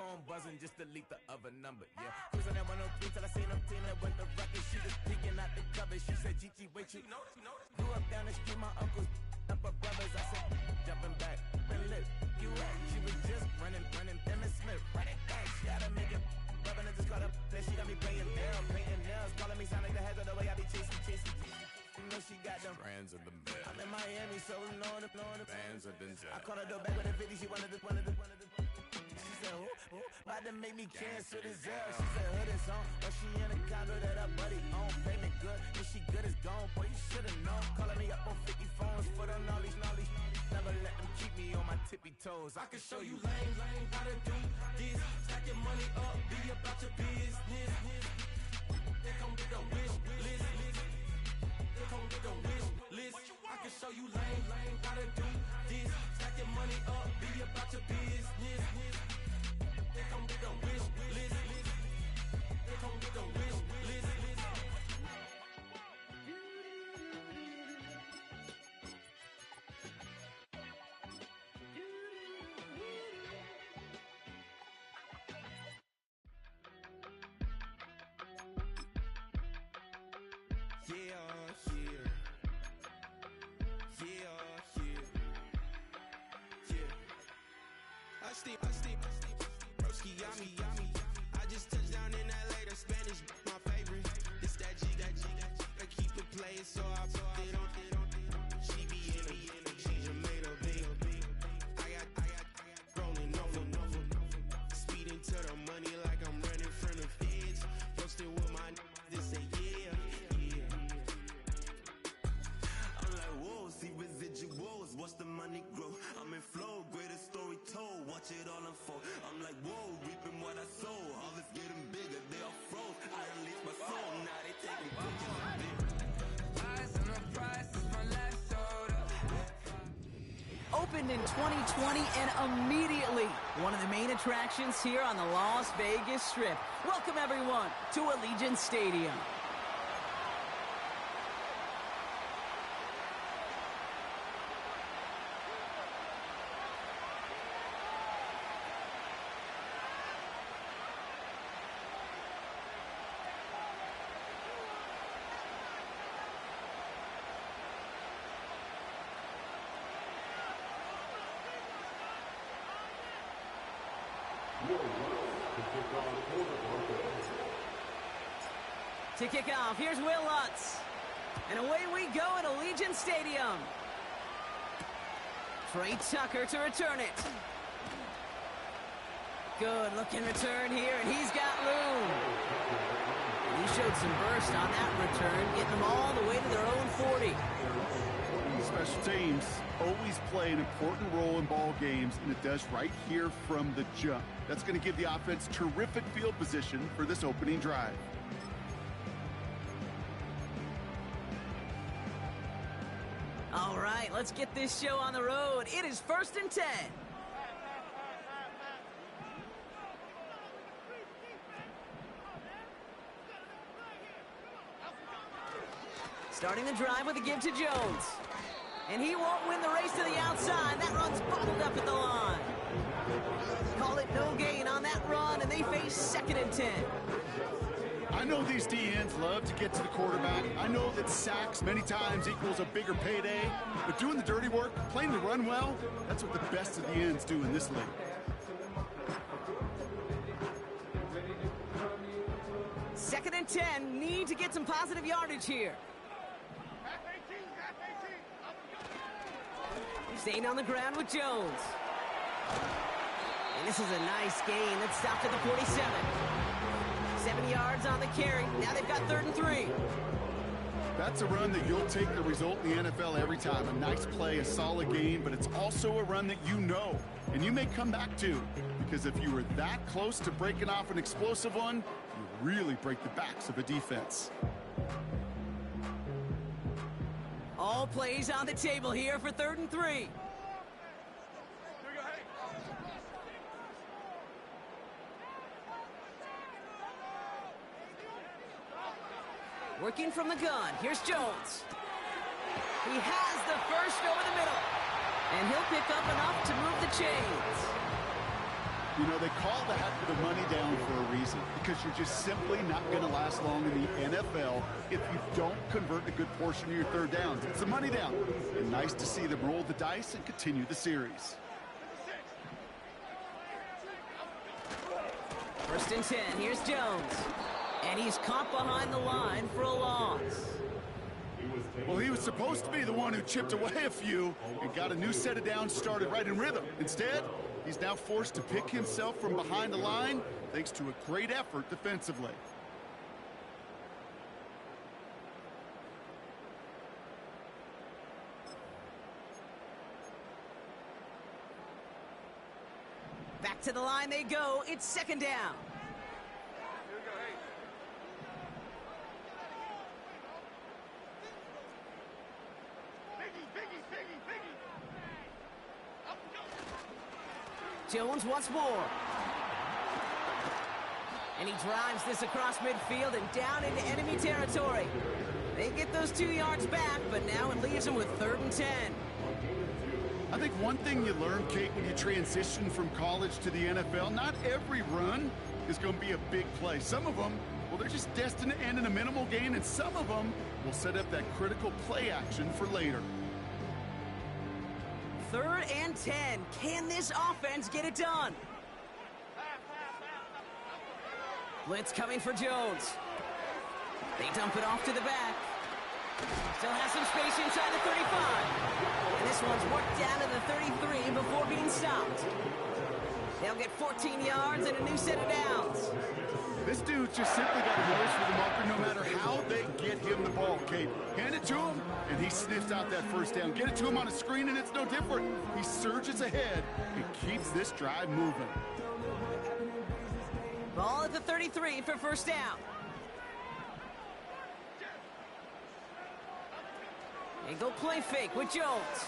phone buzzing, just delete the other number, yeah. Cruising at 103 till I seen them Tina with the record. She was peeking out the cover. She said, Gigi, wait, you know. Grew up down the street, my uncles up her brothers. I said, jumping back, been lit. You at? She was just running, Emmett Smith, running back. She had to make it, rubbing and just caught up. Then she got me playing down, painting nails, calling me Sonic the Hedgehog, the way I be chasing. You know she got them brands of the bed. I'm in Miami, so knowing the bands of Denzel. I called her door back with a 50, she wanted the. She said, who? About to make me cancel this L. She said, hood is on, but she in a condo that her buddy own. Payment good, if she good, it's gone. Boy, you should've known. Calling me up on 50 phones, foot on knowledge. Never let them keep me on my tippy toes. I can show you lame, how to do this. Stack your money up, be about your business. They come with a wish list. Come with a wish list. I can show you lame, how to do this. Stack your money up, be about your business. They come with a wish list. They come with a wish list. I steam, broski, yummy. I just touched down in LA, the Spanish, my favorite. It's that G, I keep it playing, so I put it on. She be in it, she just made a big. I got rolling over. Speeding to the money like I'm running from the feds. Posted with my this say yeah. I'm like, whoa, see residuals, watch the money grow. I'm in flow, greatest story told, watch it all unfold. I'm like, whoa, reaping what I sow. Harvest getting bigger, they all froze. I unleashed my soul, now they taking pictures of it. Eyes on the price, is my last soda. Opened in 2020 and immediately one of the main attractions here on the Las Vegas Strip. Welcome everyone to Allegiant Stadium. To kick off, here's Will Lutz. And away we go at Allegiant Stadium. Trey Tucker to return it. Good looking return here, and he's got room. And he showed some burst on that return, getting them all the way to their own 40. Special teams always play an important role in ball games, and it does right here from the jump. That's going to give the offense terrific field position for this opening drive. All right, let's get this show on the road. It is 1st and 10. Starting the drive with a give to Jones. And he won't win the race to the outside. That run's bottled up at the line. Call it no gain on that run, and they face 2nd and 10. I know these DNs love to get to the quarterback. I know that sacks many times equals a bigger payday. But doing the dirty work, playing the run well, that's what the best of the ends do in this league. Second and 10, need to get some positive yardage here. Staying on the ground with Jones. And this is a nice gain that stopped at the 47. 7 yards on the carry. Now they've got 3rd and 3. That's a run that you'll take the result in the NFL every time. A nice play, a solid game, but it's also a run that you know, and you may come back to. Because if you were that close to breaking off an explosive one, you really break the backs of a defense. All plays on the table here for 3rd and 3. Working from the gun, here's Jones. He has the first over the middle. And he'll pick up enough to move the chains. You know, they call that the money down for a reason, because you're just simply not going to last long in the NFL if you don't convert a good portion of your third downs. It's the money down. And nice to see them roll the dice and continue the series. 1st and 10. Here's Jones. And he's caught behind the line for a loss. Well, he was supposed to be the one who chipped away a few and got a new set of downs started right in rhythm. Instead, he's now forced to pick himself from behind the line thanks to a great effort defensively. Back to the line they go. It's 2nd down. Jones once more. And he drives this across midfield and down into enemy territory. They get those 2 yards back, but now it leaves them with 3rd and 10. I think one thing you learn, Kate, when you transition from college to the NFL, not every run is going to be a big play. Some of them, well, they're just destined to end in a minimal gain, and some of them will set up that critical play action for later. 3rd and 10. Can this offense get it done? Blitz coming for Jones. They dump it off to the back. Still has some space inside the 35. And this one's worked down to the 33 before being stopped. They'll get 14 yards and a new set of downs. This dude's just simply got a nose for the marker no matter how they get him the ball, Kate. Hand it to him, and he sniffs out that 1st down. Get it to him on a screen, and it's no different. He surges ahead and keeps this drive moving. Ball at the 33 for 1st down. They go play fake with Jones.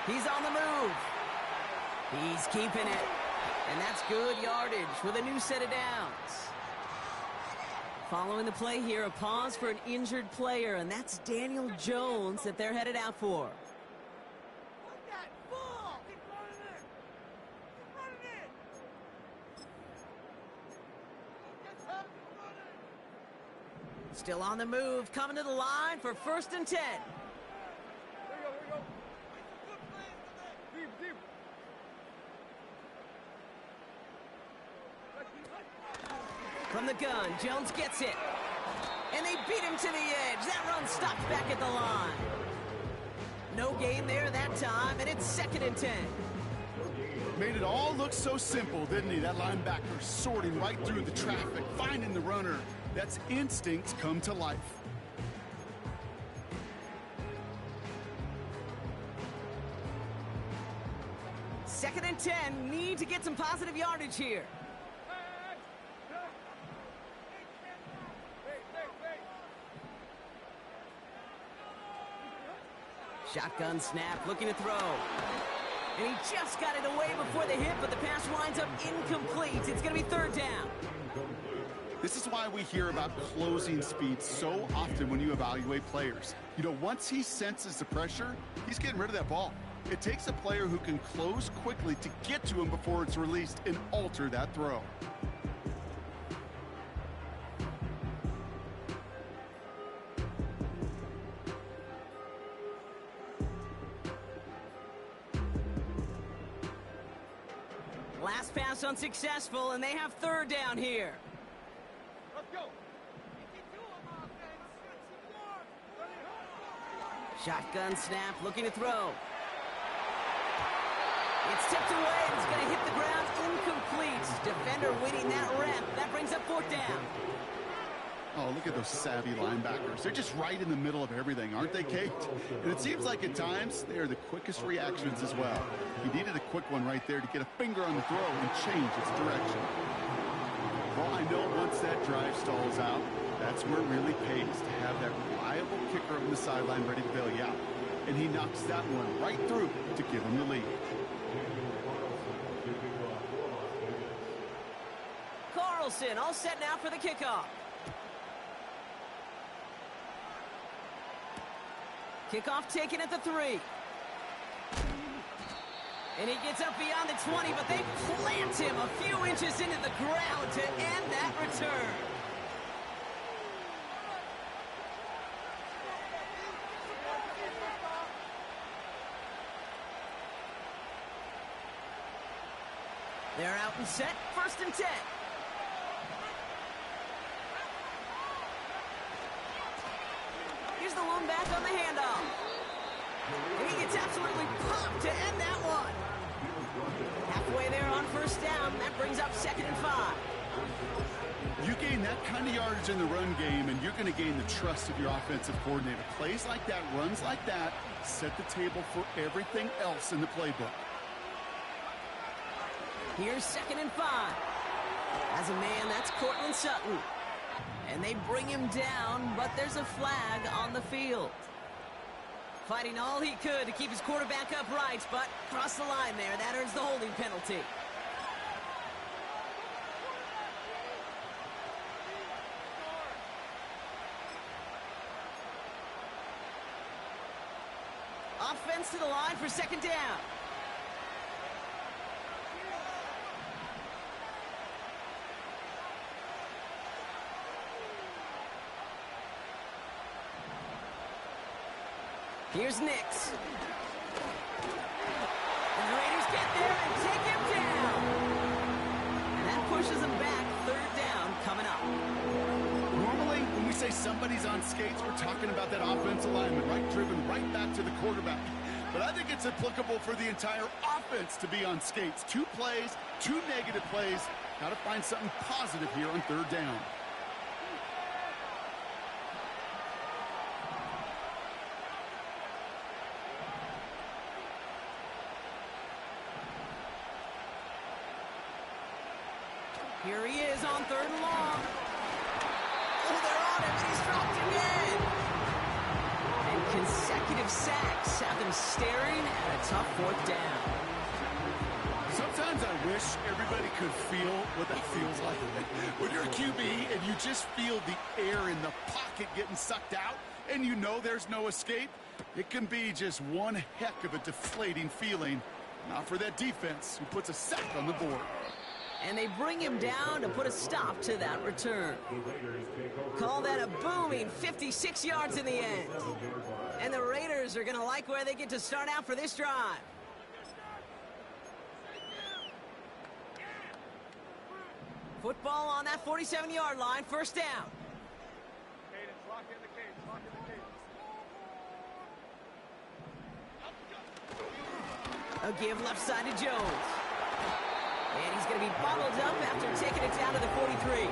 He's on the move. He's keeping it. And that's good yardage with a new set of downs. Following the play here, a pause for an injured player, and that's Daniel Jones that they're headed out for. Still on the move, coming to the line for 1st and 10. From the gun, Jones gets it. And they beat him to the edge. That run stopped back at the line. No gain there that time, and it's 2nd and 10. Made it all look so simple, didn't he? That linebacker sorting right through the traffic, finding the runner. That's instincts come to life. Second and 10, need to get some positive yardage here. Shotgun snap, looking to throw. And he just got it away before the hit, but the pass winds up incomplete. It's going to be 3rd down. This is why we hear about closing speed so often when you evaluate players. You know, once he senses the pressure, he's getting rid of that ball. It takes a player who can close quickly to get to him before it's released and alter that throw. Last pass unsuccessful, and they have 3rd down here. Let's go. Shotgun snap, looking to throw. It's tipped away, and it's going to hit the ground incomplete. Defender winning that rep. That brings up 4th down. Oh, look at those savvy linebackers. They're just right in the middle of everything, aren't they, Kate? And it seems like at times they are the quickest reactions as well. He needed a quick one right there to get a finger on the throw and change its direction. Well, I know once that drive stalls out, that's where it really pays to have that reliable kicker on the sideline ready to bail you out. And he knocks that one right through to give him the lead. Carlson all set now for the kickoff. Kickoff taken at the 3. And he gets up beyond the 20, but they plant him a few inches into the ground to end that return. They're out and set, 1st and 10. Here's the lone back on the handoff. And he gets absolutely pumped to end that one. Halfway there on 1st down, that brings up 2nd and 5. You gain that kind of yardage in the run game, and you're going to gain the trust of your offensive coordinator. Plays like that, runs like that, set the table for everything else in the playbook. Here's 2nd and 5. As a man, that's Cortland Sutton. And they bring him down, but there's a flag on the field. Fighting all he could to keep his quarterback upright, but crossed the line there. That earns the holding penalty. Offense to the line for 2nd down. Here's Nix. And the Raiders get there and take him down. And that pushes him back. 3rd down coming up. Normally, when we say somebody's on skates, we're talking about that offensive lineman, right? Driven right back to the quarterback. But I think it's applicable for the entire offense to be on skates. 2 plays, 2 negative plays. Got to find something positive here on 3rd down. Here he is on 3rd and long. Oh, they're on him, and he's dropped again. And consecutive sacks have them staring at a tough 4th down. Sometimes I wish everybody could feel what that feels like. When you're a QB and you just feel the air in the pocket getting sucked out and you know there's no escape, it can be just one heck of a deflating feeling. Not for that defense who puts a sack on the board. And they bring him down to put a stop to that return. Call that a booming 56 yards in the end. And the Raiders are going to like where they get to start out for this drive. Football on that 47-yard line, 1st down. Cadence, lock in the cage, lock in the cage. A give left side to Jones. And he's going to be bottled up after taking it down to the 43.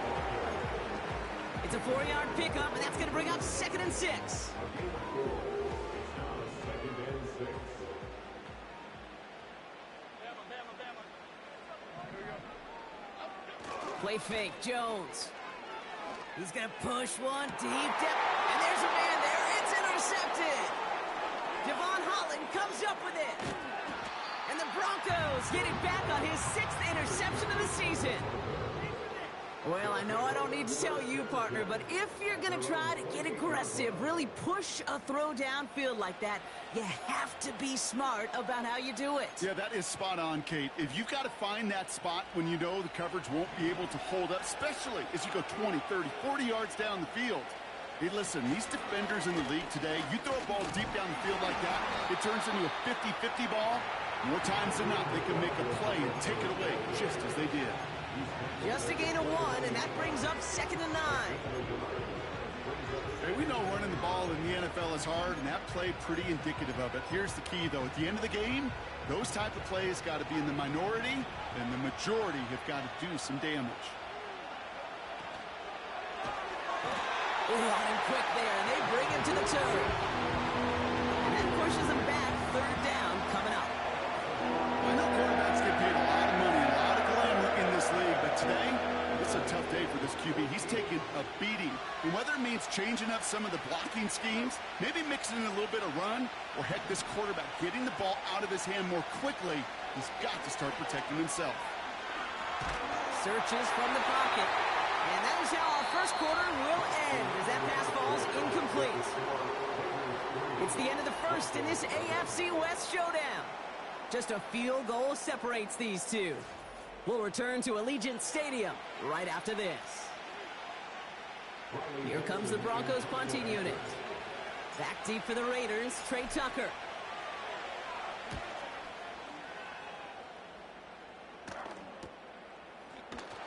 It's a 4-yard pickup, and that's going to bring up 2nd and 6. Play fake, Jones. He's going to push one deep down. And there's a man there. It's intercepted. Javon Holland comes up with it. And the Broncos get it back on his 6th interception of the season. Well, I know I don't need to tell you, partner, but if you're going to try to get aggressive, really push a throw downfield like that, you have to be smart about how you do it. Yeah, that is spot on, Kate. If you've got to find that spot when you know the coverage won't be able to hold up, especially as you go 20, 30, 40 yards down the field. Hey, listen, these defenders in the league today, you throw a ball deep down the field like that, it turns into a 50-50 ball. More times than not, they can make a play and take it away, just as they did. Just a gain of 1, and that brings up 2nd and 9. Hey, we know running the ball in the NFL is hard, and that play pretty indicative of it. Here's the key, though. At the end of the game, those type of plays got to be in the minority, and the majority have got to do some damage. Running quick there, and they bring him to the turn. And that pushes him back. 3rd down coming up. I know quarterbacks get paid a lot of money, a lot of glamour in this league, but today, it's a tough day for this QB. He's taking a beating. And whether it means changing up some of the blocking schemes, maybe mixing in a little bit of run, or heck, this quarterback getting the ball out of his hand more quickly, he's got to start protecting himself. Searches from the pocket. And that is how our 1st quarter will end as that pass falls incomplete. It's the end of the 1st in this AFC West showdown. Just a field goal separates these two. We'll return to Allegiant Stadium right after this. Here comes the Broncos punting unit. Back deep for the Raiders, Trey Tucker.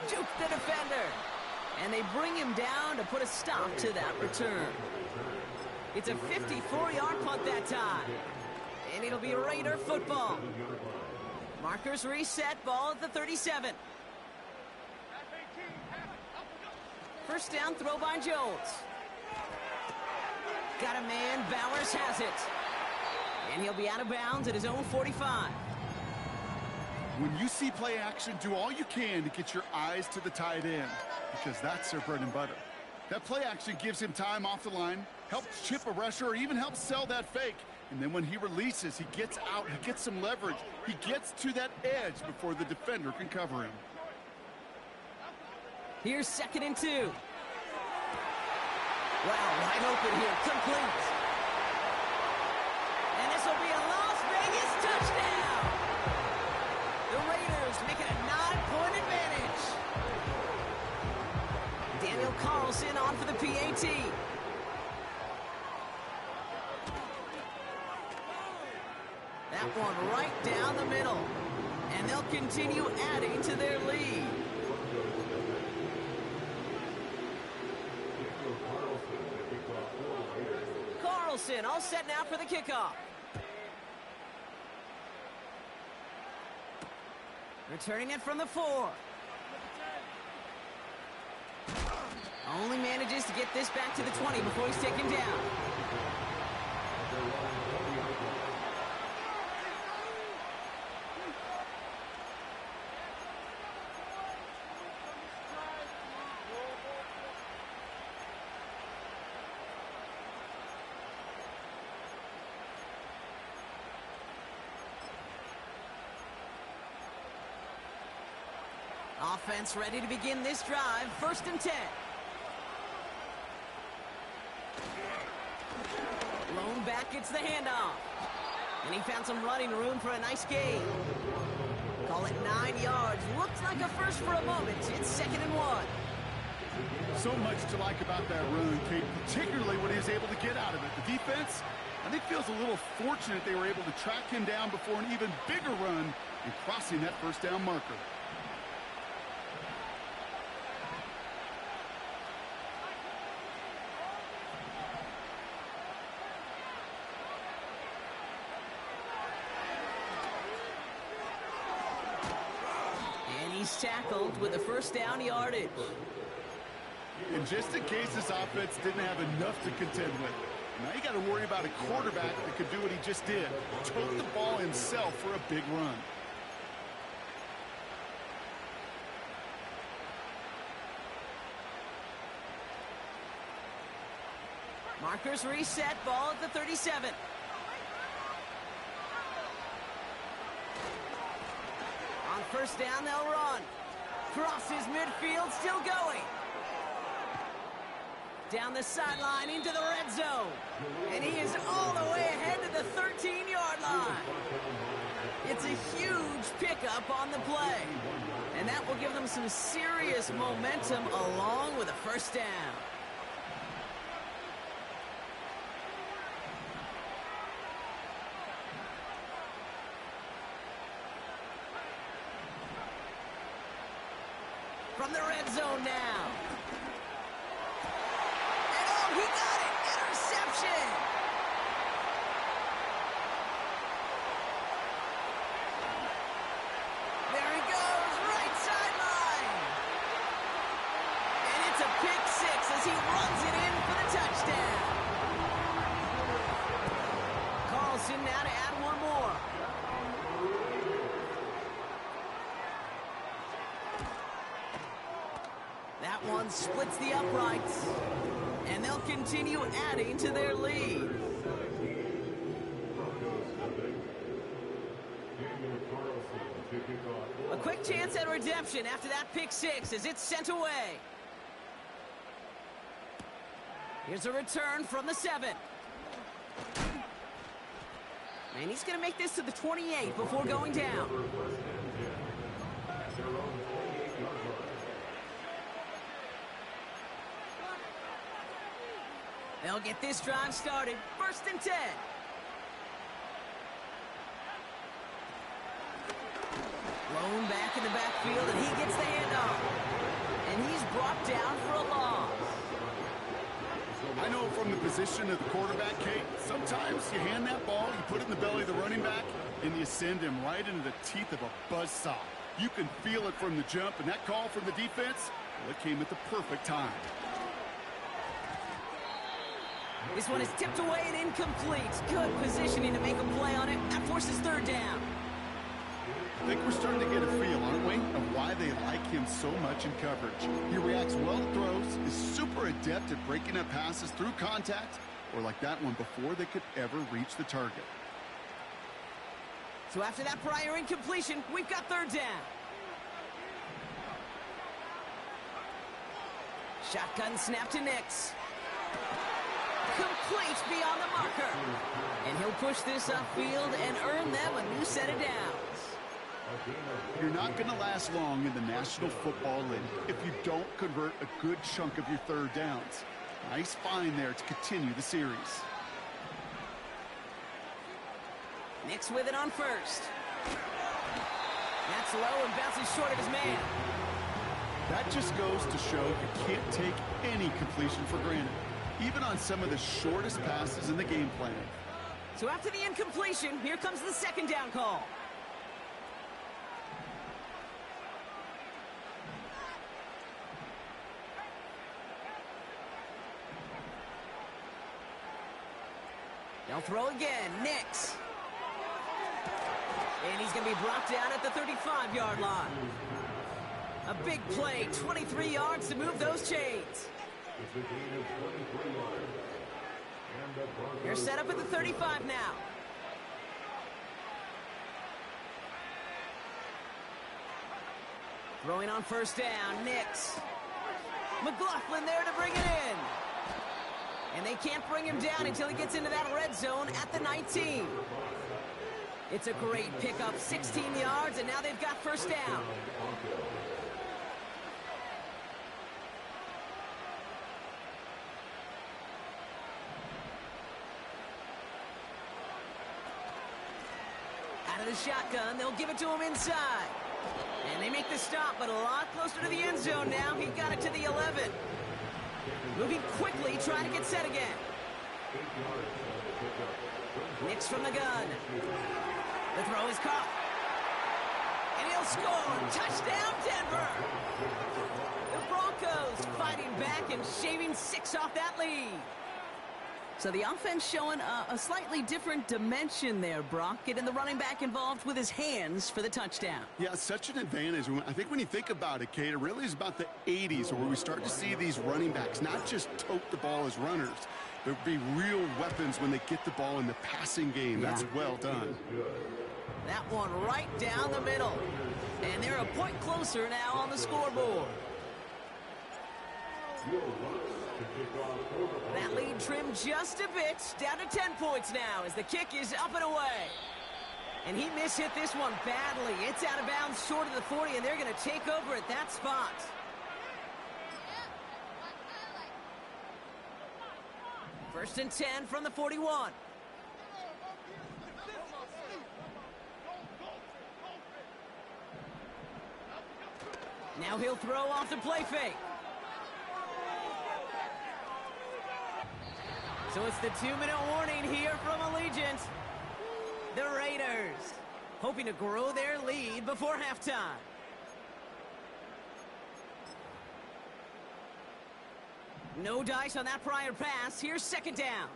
Juke the defender. And they bring him down to put a stop to that return. It's a 54-yard punt that time. And it'll be Raider football. Markers reset, ball at the 37. First down throw by Jones. Got a man, Bowers has it. And he'll be out of bounds at his own 45. When you see play action, do all you can to get your eyes to the tight end, because that's their bread and butter. That play action gives him time off the line, helps chip a rusher, or even helps sell that fake. And then when he releases, he gets out, he gets some leverage. He gets to that edge before the defender can cover him. Here's 2nd and 2. Wow, wide open here, complete. And this will be a Las Vegas touchdown. The Raiders make it a 9-point advantage. Daniel Carlson on for the PAT. That one right down the middle. And they'll continue adding to their lead. Carlson all set now for the kickoff. Returning it from the 4. Only manages to get this back to the 20 before he's taken down. Offense ready to begin this drive. 1st and 10. Lone back gets the handoff. And he found some running room for a nice gain. Call it 9 yards. Looks like a first for a moment. It's 2nd and 1. So much to like about that run, Kate, particularly what he was able to get out of it. The defense, I think, feels a little fortunate they were able to track him down before an even bigger run and crossing that first down marker. He's tackled with a first down yardage. And just in case this offense didn't have enough to contend with, now you got to worry about a quarterback that could do what he just did. Tote the ball himself for a big run. Markers reset, ball at the 37. On first down, they'll run. Crosses midfield, still going. Down the sideline into the red zone. And he is all the way ahead to the 13-yard line. It's a huge pickup on the play. And that will give them some serious momentum along with a first down. From the red zone now. And oh, he got it! Interception! There he goes, right sideline! And it's a pick 6 as he runs it in for the touchdown. Carlson now to add one more. That one splits the uprights, and they'll continue adding to their lead. A quick chance at redemption after that pick 6 as it's sent away. Here's a return from the 7. And he's going to make this to the 28 before going down. They'll get this drive started. 1st and 10. Blown back in the backfield, and he gets the handoff. And he's brought down for a loss. I know from the position of the quarterback, Kate, sometimes you hand that ball, you put it in the belly of the running back, and you send him right into the teeth of a buzzsaw. You can feel it from the jump, and that call from the defense, well, it came at the perfect time. This one is tipped away and incomplete. Good positioning to make a play on it. That forces 3rd down. I think we're starting to get a feel, aren't we, of why they like him so much in coverage. He reacts well to throws, is super adept at breaking up passes through contact, or like that one before they could ever reach the target. So after that prior incompletion, we've got 3rd down. Shotgun snap to Nix. Complete beyond the marker. And he'll push this upfield and earn them a new set of downs. You're not going to last long in the National Football League if you don't convert a good chunk of your 3rd downs. Nice find there to continue the series. Nix with it on 1st. That's low and bounces short of his man. That just goes to show you can't take any completion for granted, even on some of the shortest passes in the game plan. So after the incompletion, here comes the 2nd down call. They'll throw again. Nix. And he's going to be brought down at the 35-yard line. A big play, 23 yards to move those chains. They're set up at the 35 now. Throwing on 1st down, Nix. McLaughlin there to bring it in. And they can't bring him down until he gets into that red zone at the 19. It's a great pickup, 16 yards, and now they've got 1st down. Out of the shotgun, they'll give it to him inside. And they make the stop, but a lot closer to the end zone now. He got it to the 11. Moving quickly, trying to get set again. Nix from the gun. The throw is caught. And he'll score. Touchdown, Denver. The Broncos fighting back and shaving 6 off that lead. So the offense showing a slightly different dimension there, Brock. Getting the running back involved with his hands for the touchdown. Yeah, such an advantage. I think when you think about it, Kate, it really is about the 80s where we start to see these running backs not just tote the ball as runners, but be real weapons when they get the ball in the passing game. That's well done. That one right down the middle. And they're a point closer now on the scoreboard. That lead trimmed just a bit, down to 10 points now as the kick is up and away. And he mishit this one badly. It's out of bounds short of the 40, and they're going to take over at that spot. First and 10 from the 41. Now he'll throw off the play fake. So it's the 2-minute warning here from Allegiant. The Raiders hoping to grow their lead before halftime. No dice on that prior pass. Here's 2nd down.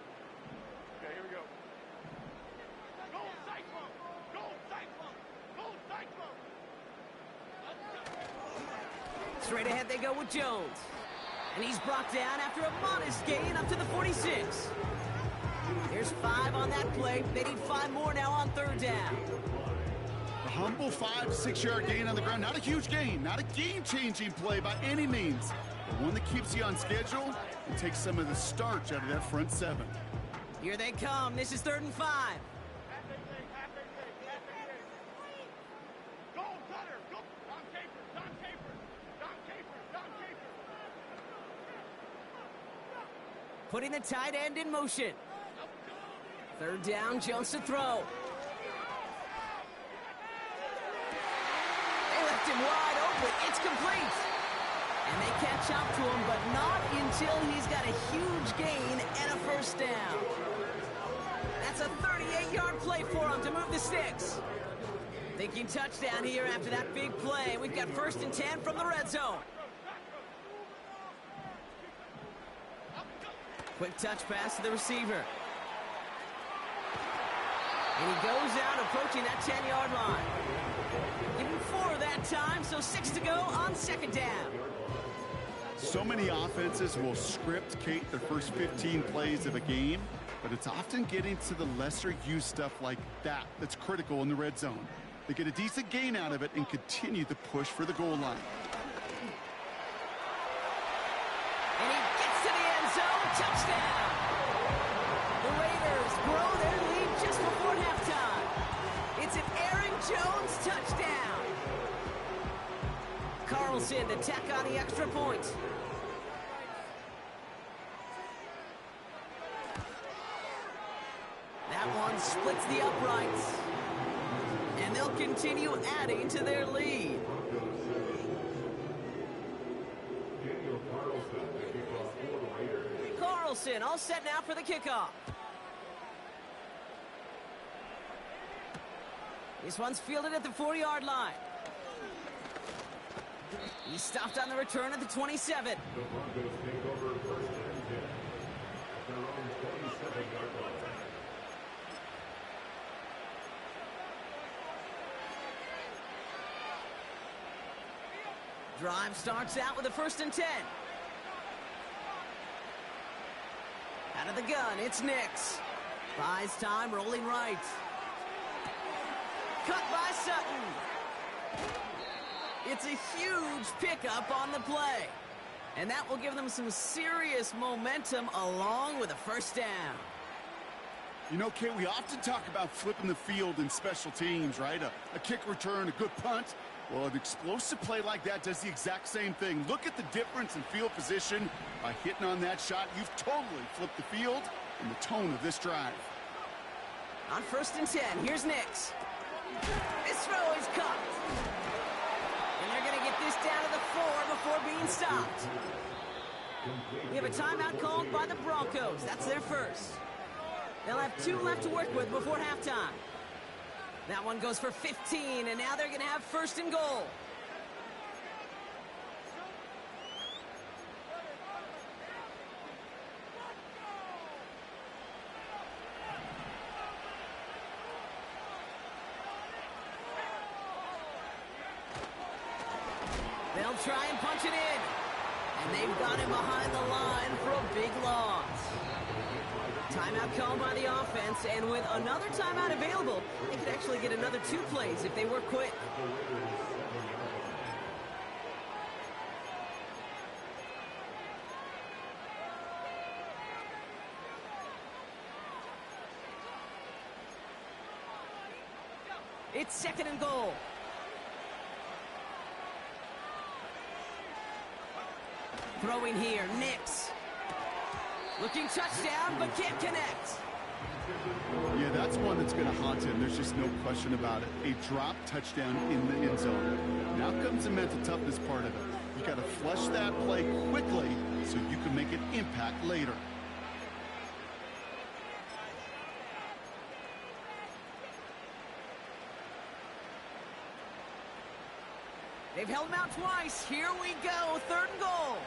Okay, here we go. Go Cyclone! Go Cyclone! Go Cyclone! Straight ahead they go with Jones. And he's brought down after a modest gain up to the 46. There's 5 on that play. They need 5 more now on 3rd down. A humble 5 to 6 yard gain on the ground. Not a huge gain, not a game-changing play by any means, but one that keeps you on schedule and takes some of the starch out of that front 7. Here they come. This is 3rd and 5. putting the tight end in motion. Third down, Jones to throw. They left him wide open. It's complete. And they catch up to him, but not until he's got a huge gain and a first down. That's a 38-yard play for him to move the sticks. Thinking touchdown here after that big play. We've got 1st and 10 from the red zone. Quick touch pass to the receiver. And he goes out approaching that 10-yard line. Give him 4 that time, so 6 to go on 2nd down. So many offenses will script, Kate, their first 15 plays of a game, but it's often getting to the lesser-used stuff like that that's critical in the red zone. They get a decent gain out of it and continue the push for the goal line. And he gets to the end zone. Touchdown! The Raiders grow their lead just before halftime. It's an Aaron Jones touchdown. Carlson to tack on the extra point. That one splits the uprights. And they'll continue adding to their lead. Carlson all set now for the kickoff. This one's fielded at the 4-yard line. He stopped on the return at the 27. Drive starts out with a 1st and 10. Out of the gun, it's Nix. Buys time, rolling right. Cut by Sutton. It's a huge pickup on the play. And that will give them some serious momentum along with a 1st down. You know, Kate, we often talk about flipping the field in special teams, right? A kick return, a good punt. Well, an explosive play like that does the exact same thing. Look at the difference in field position. By hitting on that shot, you've totally flipped the field and the tone of this drive. On 1st and 10, here's Nix. This throw is caught. And they're going to get this down to the 4 before being stopped. We have a timeout called by the Broncos. That's their first. They'll have 2 left to work with before halftime. That one goes for 15, and now they're going to have 1st and goal. They'll try and punch it in. And they've got him behind the line for a big loss. Timeout called by the offense, and with another timeout available, they could actually get another 2 plays if they work quick. It's 2nd and goal. Throwing here, Nix. Looking touchdown, but can't connect. Yeah, that's one that's going to haunt him. There's just no question about it. A drop touchdown in the end zone. Now comes the mental toughness part of it. You got to flush that play quickly so you can make an impact later. They've held him out twice. Here we go, 3rd and goal.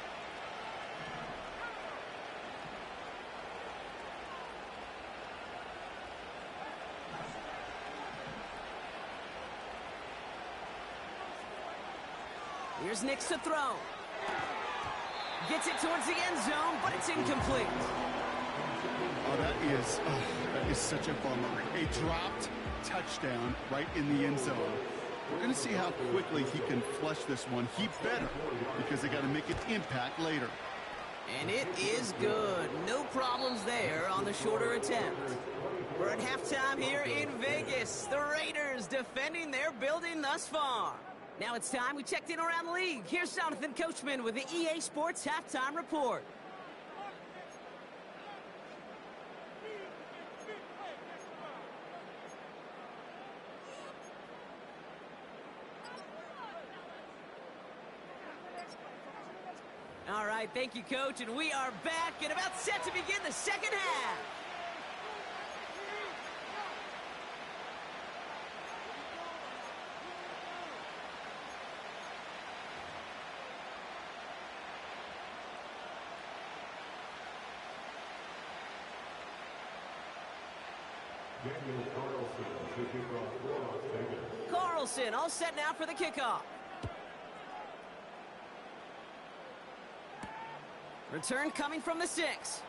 Here's Nix to throw. Gets it towards the end zone, but it's incomplete. Oh, that is such a bummer. A dropped touchdown right in the end zone. We're going to see how quickly he can flush this one. He better, because they got to make an impact later. And it is good. No problems there on the shorter attempt. We're at halftime here in Vegas. The Raiders defending their building thus far. Now it's time we checked in around the league. Here's Jonathan Coachman with the EA Sports Halftime Report. right, thank you, Coach. And we are back and about set to begin the second half. Carlson all set now for the kickoff. Return coming from the 6.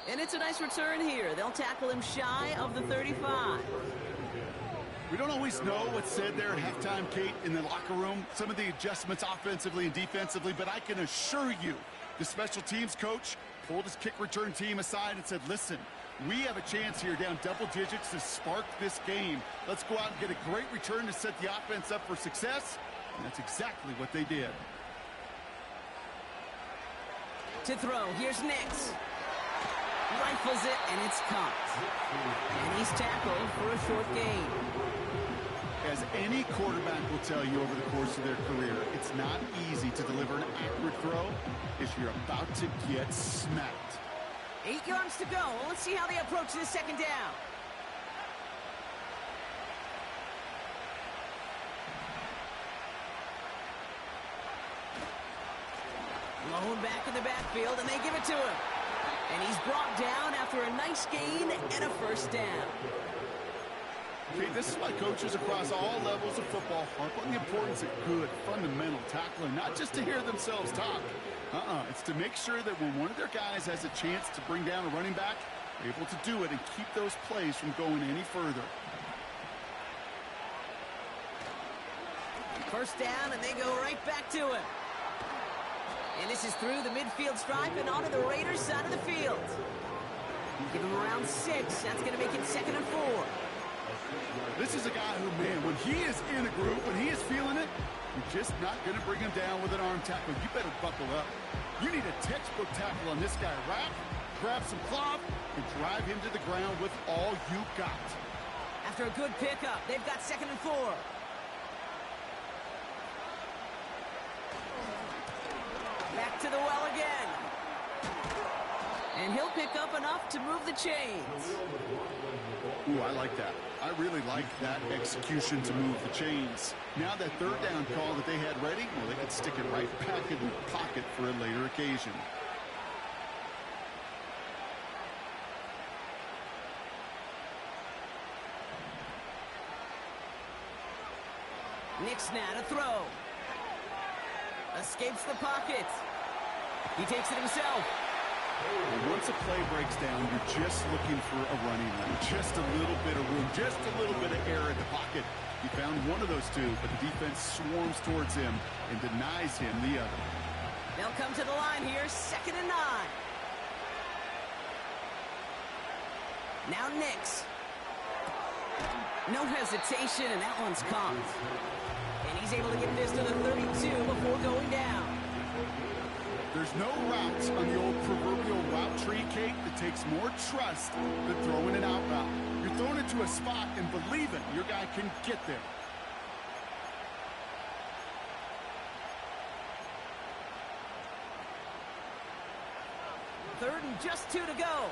And it's a nice return here. They'll tackle him shy of the 35. We don't always know what's said there at halftime, Kate, in the locker room. Some of the adjustments offensively and defensively, but I can assure you the special teams coach pulled his kick return team aside and said, listen, we have a chance here down double digits to spark this game. Let's go out and get a great return to set the offense up for success. And that's exactly what they did. To throw, here's Nix. Rifles it, and it's caught. And he's tackled for a short gain. As any quarterback will tell you over the course of their career, it's not easy to deliver an accurate throw if you're about to get smacked. 8 yards to go. Let's see how they approach this second down. Blown back in the backfield, and they give it to him. And he's brought down after a nice gain and a first down. Okay, this is why coaches across all levels of football harp on the importance of good, fundamental tackling, not just to hear themselves talk. It's to make sure that when one of their guys has a chance to bring down a running back, they're able to do it and keep those plays from going any further. First down, and they go right back to him. And this is through the midfield stripe and onto the Raiders' side of the field. Give him around 6. That's going to make it 2nd and 4. This is a guy who, man, when he is in a group, when he is feeling it, you're just not going to bring him down with an arm tackle. You better buckle up. You need a textbook tackle on this guy. Wrap, grab some cloth, and drive him to the ground with all you got. After a good pickup, they've got 2nd and 4. Back to the well again. And he'll pick up enough to move the chains. Ooh, I like that. I really like that execution to move the chains. Now that third down call that they had ready, well, they could stick it right back in the pocket for a later occasion. Nix now to throw. Escapes the pocket. He takes it himself. Well, once a play breaks down, you're just looking for a running lane. Just a little bit of room, just a little bit of air in the pocket. He found one of those two, but the defense swarms towards him and denies him the other. They'll come to the line here, 2nd and 9. Now Nix. No hesitation, and that one's caught. And he's able to get this to the 32 before going down. There's no route on the old proverbial route tree, Kate, that takes more trust than throwing an out route. You're throwing it to a spot and believing your guy can get there. Third and just 2 to go.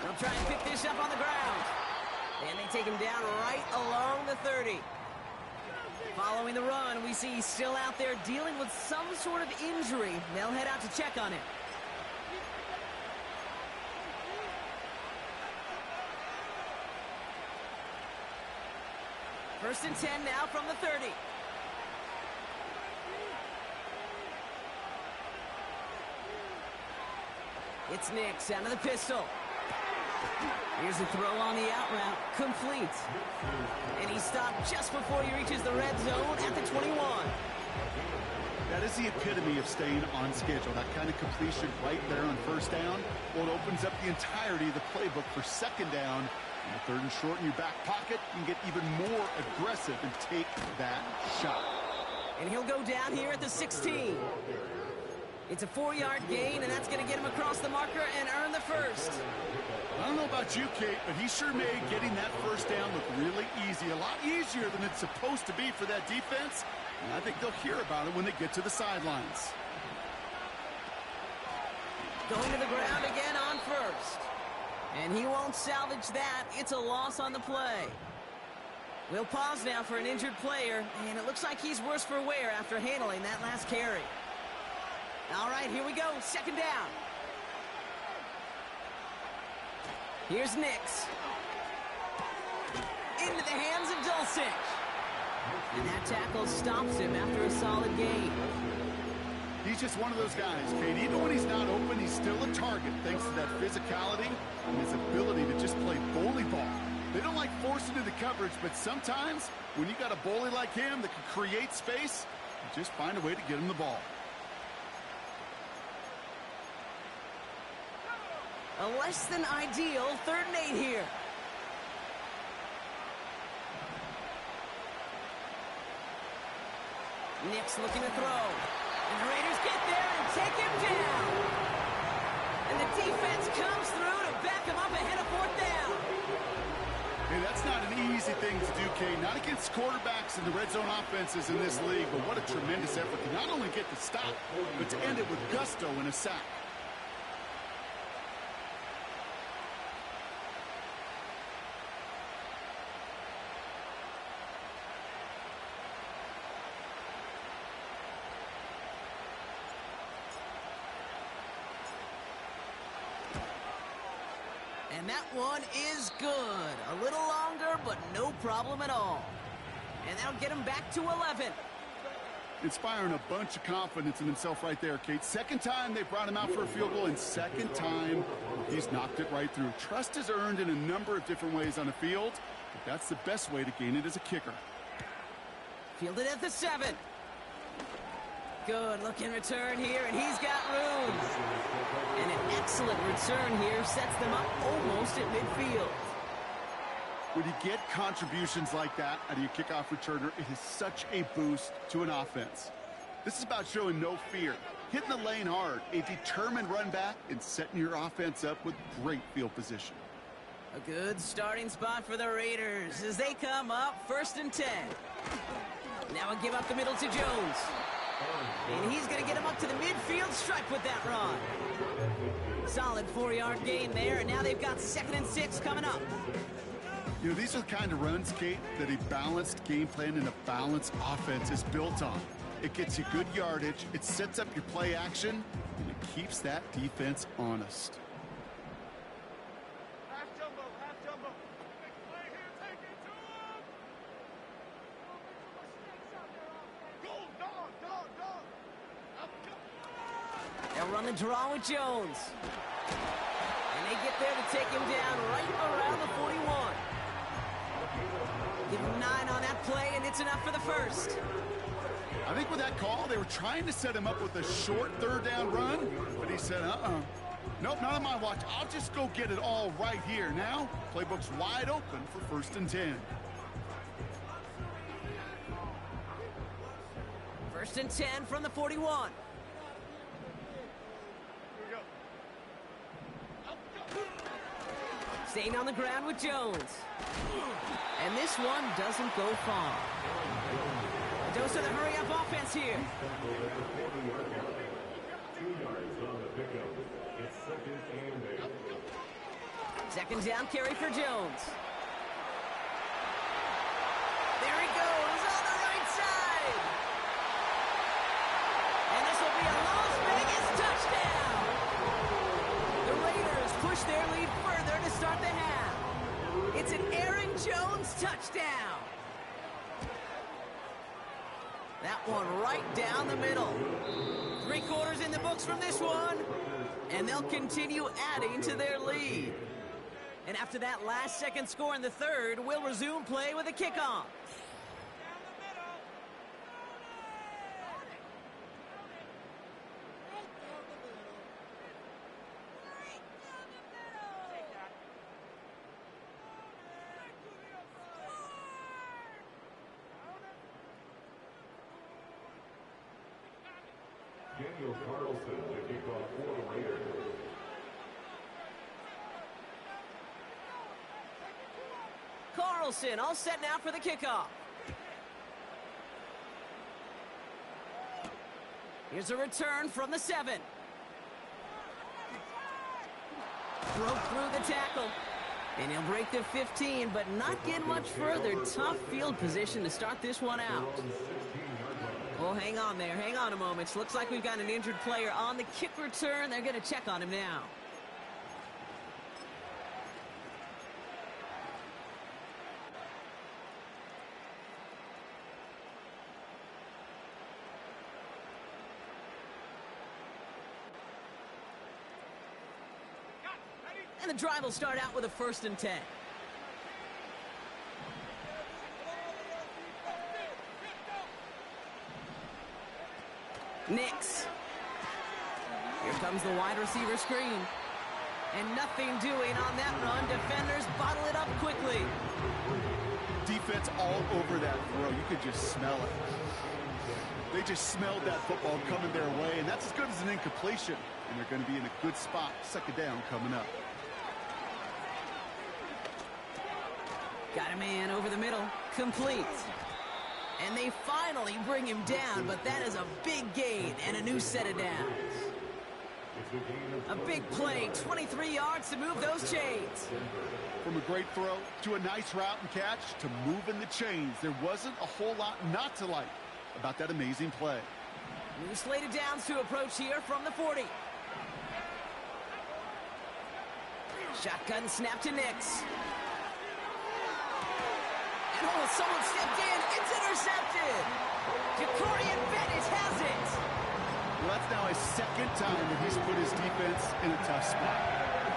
They'll try and pick this up on the ground. And they take him down right along the 30. Following the run, we see he's still out there dealing with some sort of injury. They'll head out to check on him. First and 10 now from the 30. It's Nix out of the pistol. Here's a throw on the out route, complete. And he's stopped just before he reaches the red zone at the 21. That is the epitome of staying on schedule. That kind of completion right there on first down. Well, it opens up the entirety of the playbook for second down. Third and short in your back pocket, you can get even more aggressive and take that shot. And he'll go down here at the 16. It's a 4-yard gain, and that's going to get him across the marker and earn the first. I don't know about you, Kate, but he sure made getting that first down look really easy. A lot easier than it's supposed to be for that defense. And I think they'll hear about it when they get to the sidelines. Going to the ground again on first. And he won't salvage that. It's a loss on the play. We'll pause now for an injured player, and it looks like he's worse for wear after handling that last carry. All right, here we go. Second down. Here's Nix. Into the hands of Dulcich. And that tackle stops him after a solid gain. He's just one of those guys, Kate. Even when he's not open, he's still a target thanks to that physicality and his ability to just play bully ball. They don't like forcing into coverage, but sometimes when you got a bully like him that can create space, you just find a way to get him the ball. A less than ideal 3rd and 8 here. Nix looking to throw. And the Raiders get there and take him down. And the defense comes through to back him up ahead of 4th down. Hey, that's not an easy thing to do, Kate. Not against quarterbacks in the red zone offenses in this league, but what a tremendous effort to not only get the stop, but to end it with gusto and a sack. And that one is good. A little longer, but no problem at all. And that'll get him back to 11. Inspiring a bunch of confidence in himself right there, Kate. Second time they brought him out for a field goal, and second time he's knocked it right through. Trust is earned in a number of different ways on the field, but that's the best way to gain it as a kicker. Fielded at the 7. Good looking return here, and he's got room. And an excellent return here sets them up almost at midfield. When you get contributions like that out of your kickoff returner, it is such a boost to an offense. This is about showing no fear, hitting the lane hard, a determined run back, and setting your offense up with great field position. A good starting spot for the Raiders as they come up 1st and 10. Now a give up the middle to Jones. And he's going to get him up to the midfield stripe with that run. Solid 4-yard gain there, and now they've got 2nd and 6 coming up. You know, these are the kind of runs, Kate, that a balanced game plan and a balanced offense is built on. It gets you good yardage, it sets up your play action, and it keeps that defense honest. Half jumbo, half jumbo. Big play here, take it to him. Go, dog. Up, go. They'll run the draw with Jones. And they get there to take him down right around the 41. Give him 9 on that play, and it's enough for the first. I think with that call, they were trying to set him up with a short 3rd down run, but he said, nope, not on my watch. I'll just go get it all right here. Now, playbook's wide open for 1st and 10. 1st and 10 from the 41. Here we go. Staying on the ground with Jones. And this one doesn't go far. A dose of the hurry-up offense here. 2nd down carry for Jones. There he goes on the right side. And this will be a Las Vegas touchdown. The Raiders push their lead further to start the half. It's an Aaron Jones touchdown. That one right down the middle. 3 quarters in the books from this one. And they'll continue adding to their lead. And after that last-second score in the 3rd, we'll resume play with a kickoff. Carlson all set now for the kickoff. Here's a return from the 7. Broke through the tackle. And he'll break the 15, but not get much further. Tough field position to start this one out. Oh, hang on there. Hang on a moment. Looks like we've got an injured player on the kick return. They're going to check on him now. And the drive will start out with a 1st and 10. Nix. Here comes the wide receiver screen. And nothing doing on that run. Defenders bottle it up quickly. Defense all over that throw. You could just smell it. They just smelled that football coming their way, and that's as good as an incompletion. And they're going to be in a good spot. 2nd down coming up. Got a man over the middle. Complete. And they finally bring him down, but that is a big gain and a new set of downs. A big play, 23 yards to move those chains. From a great throw to a nice route and catch to moving the chains, there wasn't a whole lot not to like about that amazing play. New slated downs to approach here from the 40. Shotgun snap to Nix. And oh, someone stepped in. It's intercepted. Jacorian Bennett has it. Well, that's now his 2nd time that he's put his defense in a tough spot.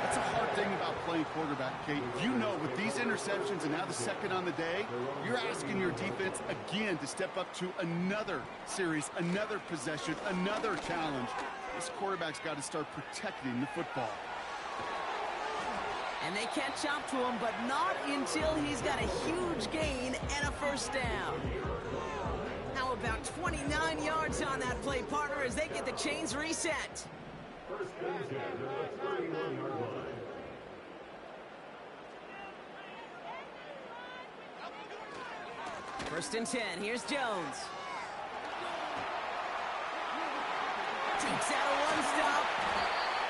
That's a hard thing about playing quarterback, Kate. You know, with these interceptions and now the 2nd on the day, you're asking your defense again to step up to another series, another possession, another challenge. This quarterback's got to start protecting the football. And they catch up to him, but not until he's got a huge gain and a 1st down. How about 29 yards on that play, partner, as they get the chains reset. 1st and 10. Here's Jones. Takes out a 1-stop.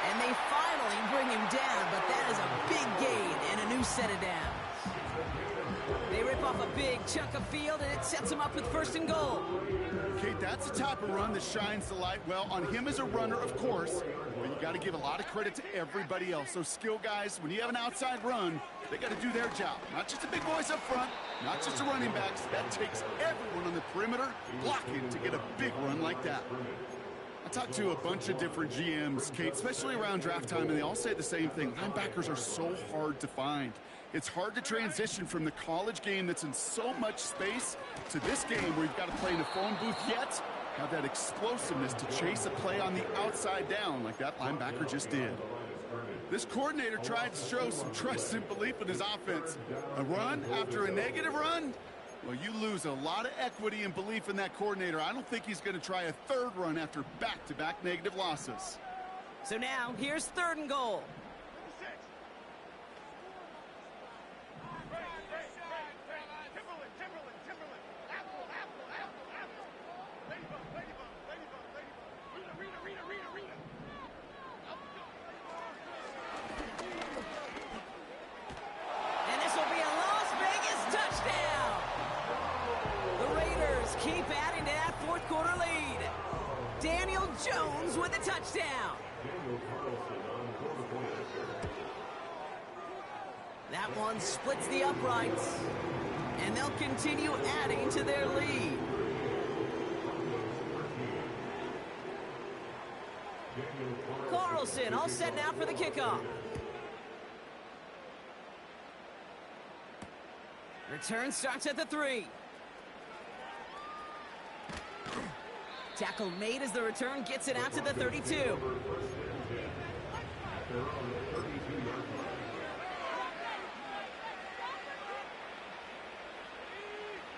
And they finally bring him down, but that is a big gain and a new set of downs. They rip off a big chunk of field, and it sets him up with 1st and goal. Kate, that's the type of run that shines the light well on him as a runner, of course, but you got to give a lot of credit to everybody else. Those skill guys, when you have an outside run, they got to do their job. Not just the big boys up front, not just the running backs. That takes everyone on the perimeter blocking to get a big run like that. I talked to a bunch of different GMs, Kate, especially around draft time, and they all say the same thing. Linebackers are so hard to find. It's hard to transition from the college game that's in so much space to this game where you've got to play in a phone booth, yet have that explosiveness to chase a play on the outside down like that linebacker just did. This coordinator tried to show some trust and belief in his offense. A run after a negative run? Well, you lose a lot of equity and belief in that coordinator. I don't think he's going to try a 3rd run after back-to-back negative losses. So now, here's 3rd and goal. And this will be a Las Vegas touchdown. The Raiders keep adding to that 4th quarter lead. Daniel Jones with a touchdown. That one splits the uprights, and they'll continue adding to their lead. Carlson all set now for the kickoff. Return starts at the 3. Tackle made as the return gets it out to the 32.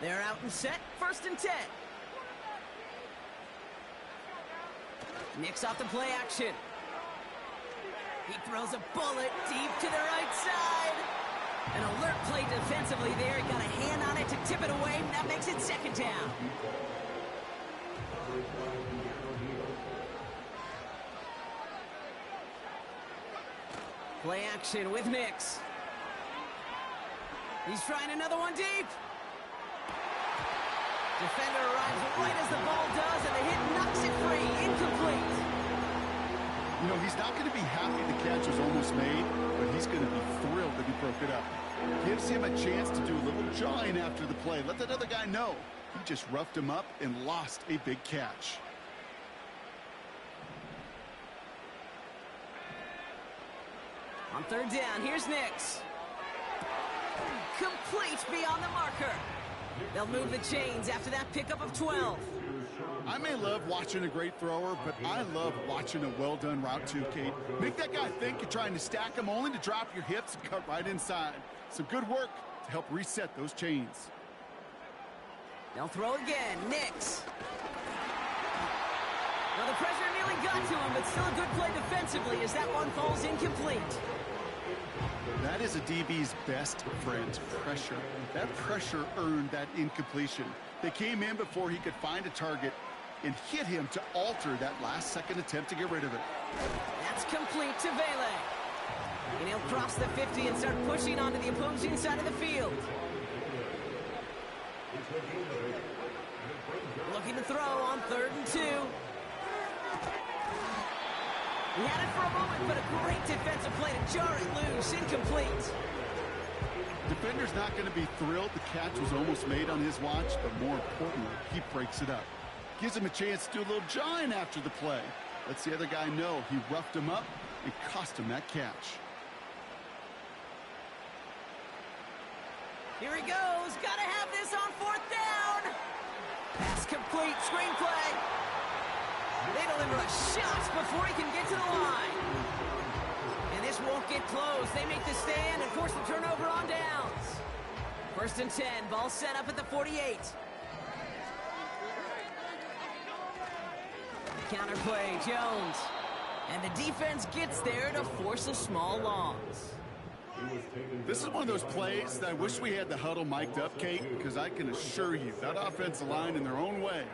They're out and set, 1st and 10. Nix off the play action. He throws a bullet deep to the right side. An alert play defensively there. He got a hand on it to tip it away. That makes it second down. Play action with Nix. He's trying another one deep. Defender arrives right as the ball does, and the hit knocks it free. Incomplete. You know, he's not going to be happy the catch was almost made, but he's going to be thrilled that he broke it up. Gives him a chance to do a little jawing after the play. Let that other guy know. He just roughed him up and lost a big catch. On third down, here's Nix. Complete beyond the marker. They'll move the chains after that pickup of 12. I may love watching a great thrower, but I love watching a well-done route too, Kate. Make that guy think you're trying to stack him only to drop your hips and cut right inside. Some good work to help reset those chains. They'll throw again. Nix. Well, the pressure nearly got to him, but still a good play defensively as that one falls incomplete. That is a DB's best friend, pressure. That pressure earned that incompletion. They came in before he could find a target and hit him to alter that last-second attempt to get rid of it. That's complete to Vele. And he'll cross the 50 and start pushing onto the opposing side of the field. Looking to throw on 3rd and 2. He had it for a moment, but a great defensive play to jar it loose. Incomplete. Defender's not going to be thrilled the catch was almost made on his watch, but more importantly, he breaks it up. Gives him a chance to do a little jawing after the play. Lets the other guy know he roughed him up and cost him that catch. Here he goes. Got to have this on 4th down. Pass complete. Screenplay. They deliver a shot before he can get to the line. And this won't get close. They make the stand and force the turnover on downs. 1st and 10. Ball set up at the 48. Counterplay, Jones. And the defense gets there to force a small loss. This is one of those plays that I wish we had the huddle mic'd up, Kate, because I can assure you that offensive line in their own way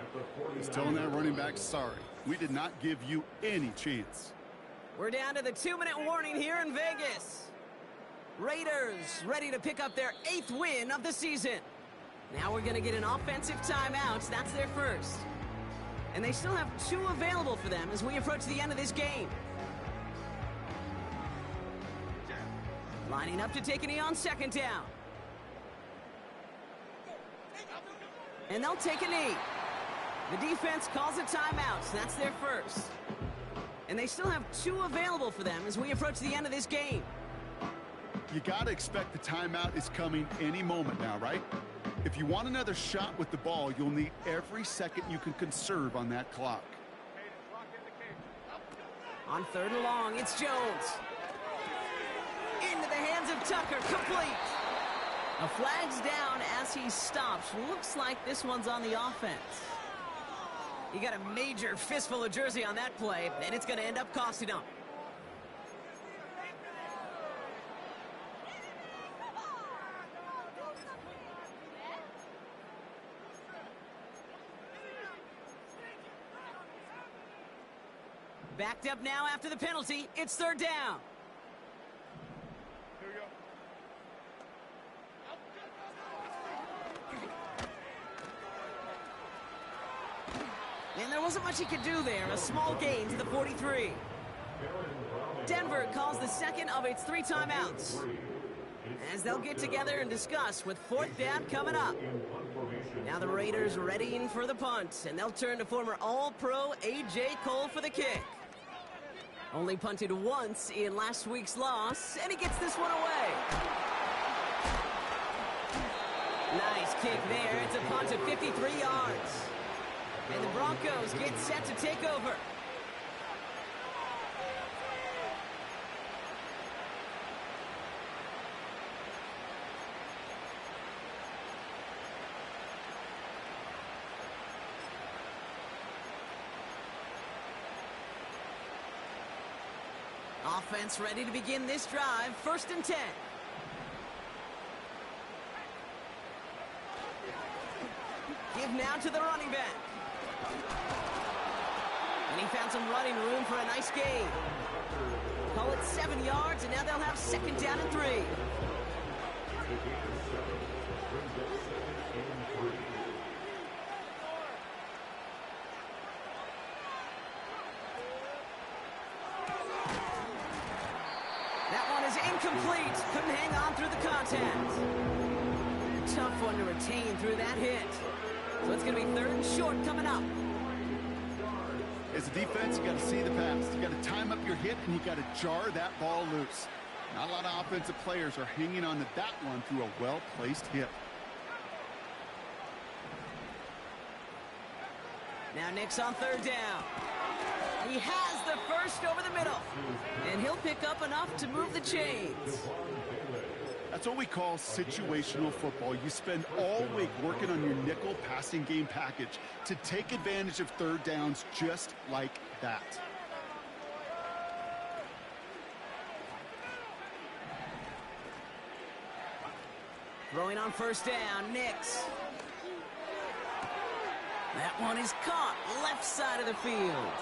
is telling that running back, sorry, we did not give you any chance. We're down to the 2-minute warning here in Vegas. Raiders ready to pick up their 8th win of the season. Now we're going to get an offensive timeout. That's their first. And they still have 2 available for them as we approach the end of this game. Lining up to take a knee on 2nd down. And they'll take a knee. The defense calls a timeout. That's their first. And they still have 2 available for them as we approach the end of this game. You got to expect the timeout is coming any moment now, right? If you want another shot with the ball, you'll need every second you can conserve on that clock. On 3rd and long, it's Jones. Into the hands of Tucker, complete. A flag's down as he stops. Looks like this one's on the offense. He got a major fistful of jersey on that play, and it's going to end up costing him. Backed up now after the penalty. It's 3rd down. Here we go. And there wasn't much he could do there. A small gain to the 43. Denver calls the second of its 3 timeouts, as they'll get together and discuss with 4th down coming up. Now the Raiders readying for the punt, and they'll turn to former All-Pro A.J. Cole for the kick. Only punted once in last week's loss, and he gets this one away. Nice kick there. It's a punt of 53 yards. And the Broncos get set to take over. Offense ready to begin this drive. 1st and 10. Give now to the running back. And he found some running room for a nice gain. Call it 7 yards, and now they'll have 2nd down and 3. That one is incomplete. Couldn't hang on through the contact. Tough one to retain through that hit. So it's going to be 3rd and short coming up. As a defense, you got to see the pass. You got to time up your hit, and you got to jar that ball loose. Not a lot of offensive players are hanging on to that one through a well-placed hit. Now Nick's on 3rd down. He has the first over the middle. And he'll pick up enough to move the chains. That's what we call situational football. You spend all week working on your nickel passing game package to take advantage of 3rd downs just like that. Throwing on 1st down, Nix. That one is caught left side of the field.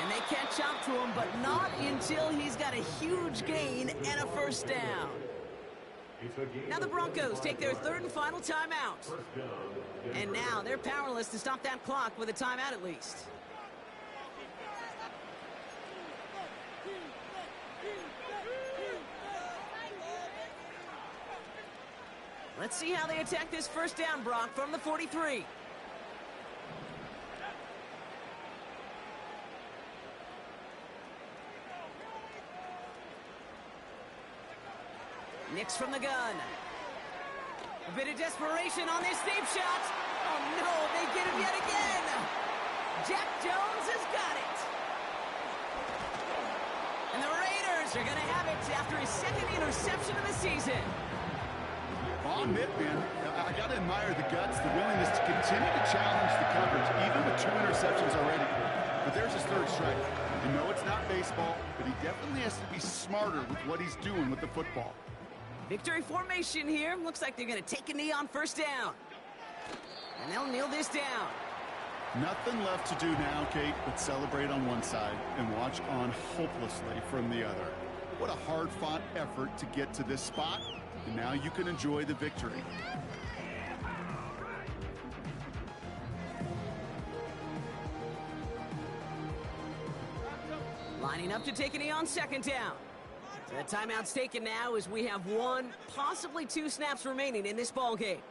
And they catch up to him, but not until he's got a huge gain and a 1st down. Now the Broncos take their 3rd and final timeout. And now they're powerless to stop that clock with a timeout at least. Let's see how they attack this 1st down, Brock, from the 43. Nix from the gun. A bit of desperation on this deep shot. Oh no, they get him yet again. Jack Jones has got it. And the Raiders are going to have it after his 2nd interception of the season. I'll admit, man, I got to admire the guts, the willingness to continue to challenge the coverage, even with 2 interceptions already. But there's his 3rd strike. I know it's not baseball, but he definitely has to be smarter with what he's doing with the football. Victory formation here. Looks like they're going to take a knee on 1st down. And they'll kneel this down. Nothing left to do now, Kate, but celebrate on one side and watch on hopelessly from the other. What a hard-fought effort to get to this spot, and now you can enjoy the victory. Lining up to take a knee on 2nd down. The timeout's taken now as we have 1, possibly 2 snaps remaining in this ball game.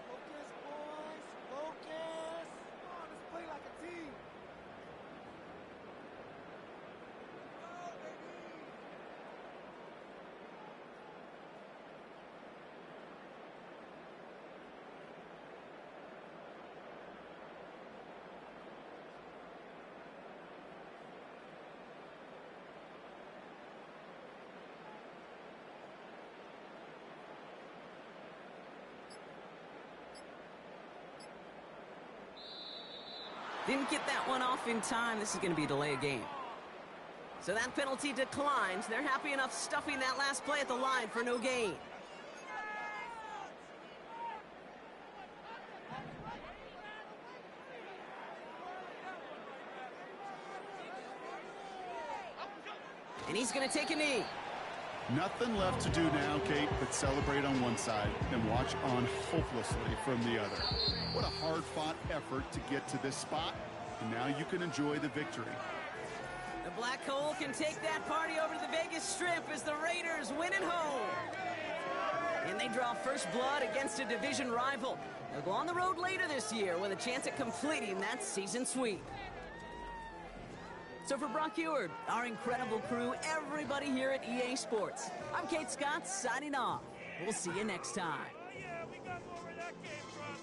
Focus, boys. Focus. Come on, let's play like a team. Go, baby. Didn't get that one off in time. This is going to be a delay of game. So that penalty declines. They're happy enough stuffing that last play at the line for no gain. And he's going to take a knee. Nothing left to do now, Kate, but celebrate on one side and watch on hopelessly from the other. What a hard-fought effort to get to this spot, and now you can enjoy the victory. The Black Hole can take that party over to the Vegas Strip as the Raiders win at home. And they draw first blood against a division rival. They'll go on the road later this year with a chance at completing that season sweep. So for Brock Eward, our incredible crew, everybody here at EA Sports, I'm Kate Scott signing off. We'll see you next time. Yeah, we got more where that came from.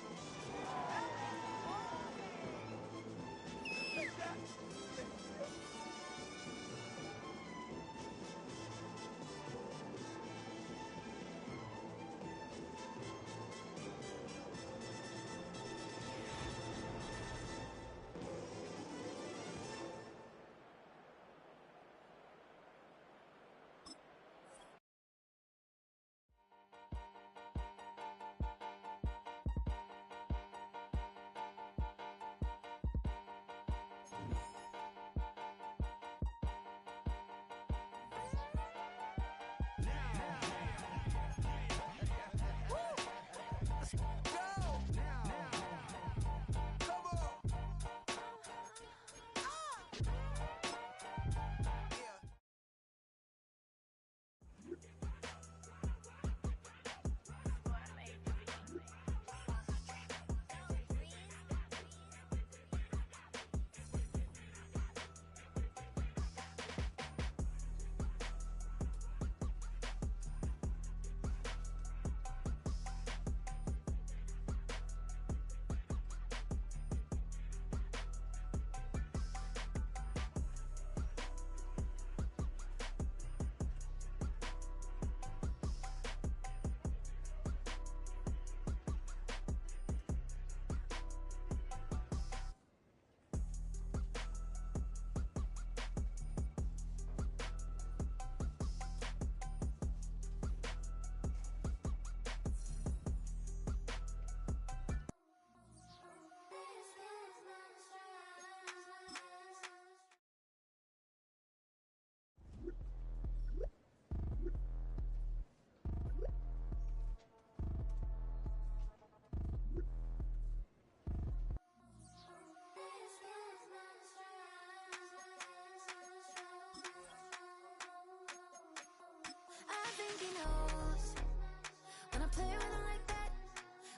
play with her like that,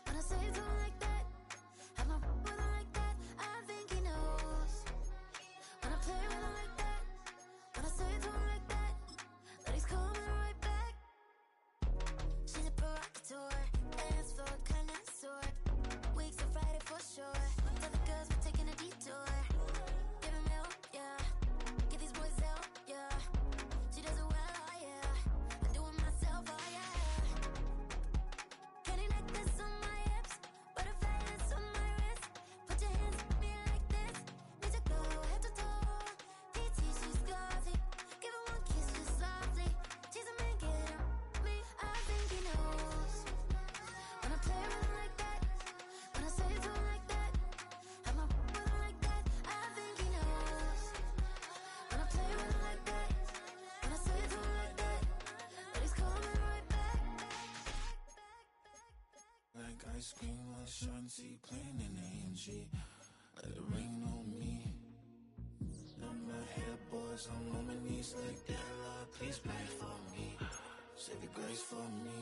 when I say it to him like that, have my with her like that, I think he knows. When I play with her like that, when I say it to him like that, that he's coming right back. She's a provocateur, dance floor connoisseur, weeks of Friday for sure. Tell the girls we're taking a detour. Give him help, yeah. Give these boys help, yeah. She does it well, oh yeah. I do it myself, oh yeah. Candy necklace on my hips, butterfly lips on my wrist. Put your hands on me like this. Need to go head to toe. PT, she's glossy. Give her one kiss just softly. She's a man, get him me. I think he knows. When I play with her like that, when I say it to him like that, have my with her like that, I think he knows. When I play with her like that, when I say it to him like that, that he's coming right back. Like ice cream, like Shanti playing in AMG. Let it rain on me. On my head, boys, I'm on my knees like that. Lord, please pray for me. Save your grace for me.